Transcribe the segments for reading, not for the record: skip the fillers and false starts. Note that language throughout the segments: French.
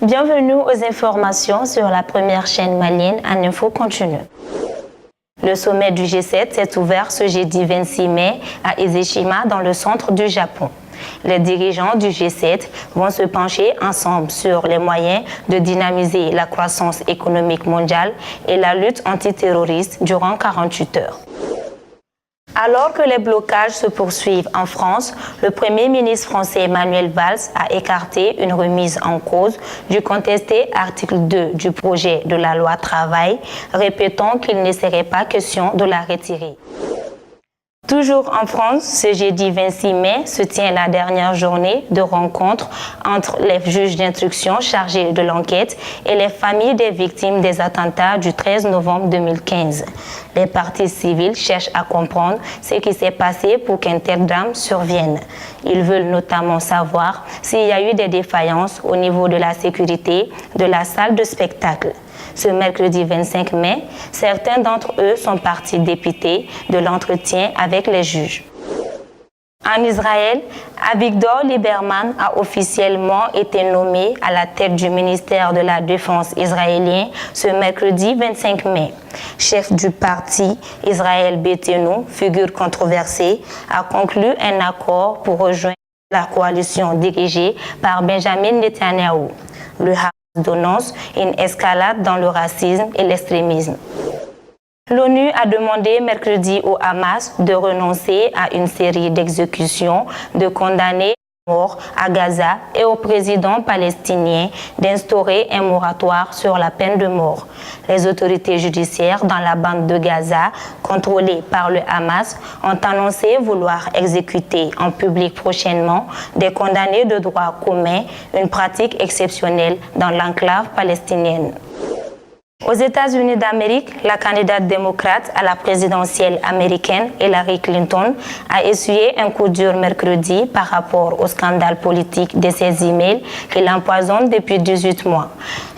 Bienvenue aux informations sur la première chaîne malienne en info continue. Le sommet du G7 s'est ouvert ce jeudi 26 mai à Ezeshima dans le centre du Japon. Les dirigeants du G7 vont se pencher ensemble sur les moyens de dynamiser la croissance économique mondiale et la lutte antiterroriste durant 48 heures. Alors que les blocages se poursuivent en France, le Premier ministre français Manuel Valls a écarté une remise en cause du contesté article 2 du projet de la loi travail, répétant qu'il ne serait pas question de la retirer. Toujours en France, ce jeudi 26 mai se tient la dernière journée de rencontre entre les juges d'instruction chargés de l'enquête et les familles des victimes des attentats du 13 novembre 2015. Les parties civiles cherchent à comprendre ce qui s'est passé pour qu'un tel drame survienne. Ils veulent notamment savoir s'il y a eu des défaillances au niveau de la sécurité de la salle de spectacle. Ce mercredi 25 mai, certains d'entre eux sont partis dépités de l'entretien avec les juges. En Israël, Avigdor Lieberman a officiellement été nommé à la tête du ministère de la Défense israélien ce mercredi 25 mai. Chef du parti Israël Beitenu, figure controversée, a conclu un accord pour rejoindre la coalition dirigée par Benjamin Netanyahu. Le Hamas dénonce une escalade dans le racisme et l'extrémisme. L'ONU a demandé mercredi au Hamas de renoncer à une série d'exécutions de condamnés à mort à Gaza et au président palestinien d'instaurer un moratoire sur la peine de mort. Les autorités judiciaires dans la bande de Gaza, contrôlées par le Hamas, ont annoncé vouloir exécuter en public prochainement des condamnés de droit commun, une pratique exceptionnelle dans l'enclave palestinienne. Aux États-Unis d'Amérique, la candidate démocrate à la présidentielle américaine, Hillary Clinton, a essuyé un coup dur mercredi par rapport au scandale politique de ses emails qui l'empoisonnent depuis 18 mois.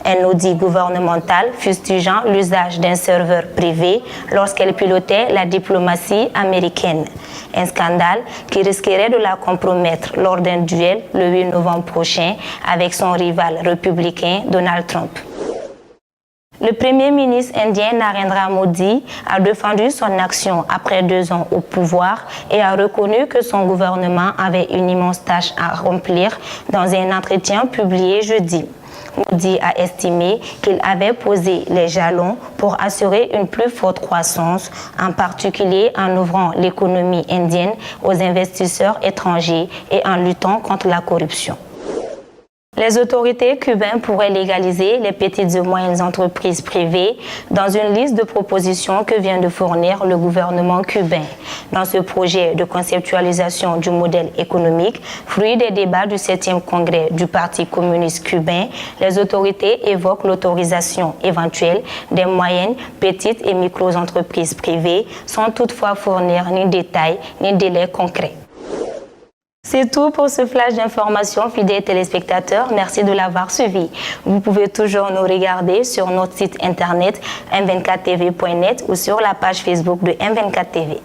Un audit gouvernemental fustigeant l'usage d'un serveur privé lorsqu'elle pilotait la diplomatie américaine. Un scandale qui risquerait de la compromettre lors d'un duel le 8 novembre prochain avec son rival républicain Donald Trump. Le Premier ministre indien Narendra Modi a défendu son action après 2 ans au pouvoir et a reconnu que son gouvernement avait une immense tâche à remplir dans un entretien publié jeudi. Modi a estimé qu'il avait posé les jalons pour assurer une plus forte croissance, en particulier en ouvrant l'économie indienne aux investisseurs étrangers et en luttant contre la corruption. Les autorités cubaines pourraient légaliser les petites et moyennes entreprises privées dans une liste de propositions que vient de fournir le gouvernement cubain. Dans ce projet de conceptualisation du modèle économique, fruit des débats du 7e congrès du Parti communiste cubain, les autorités évoquent l'autorisation éventuelle des moyennes, petites et micro-entreprises privées sans toutefois fournir ni détails ni délais concrets. C'est tout pour ce flash d'informations, fidèles téléspectateurs. Merci de l'avoir suivi. Vous pouvez toujours nous regarder sur notre site internet m24tv.net ou sur la page Facebook de M24TV.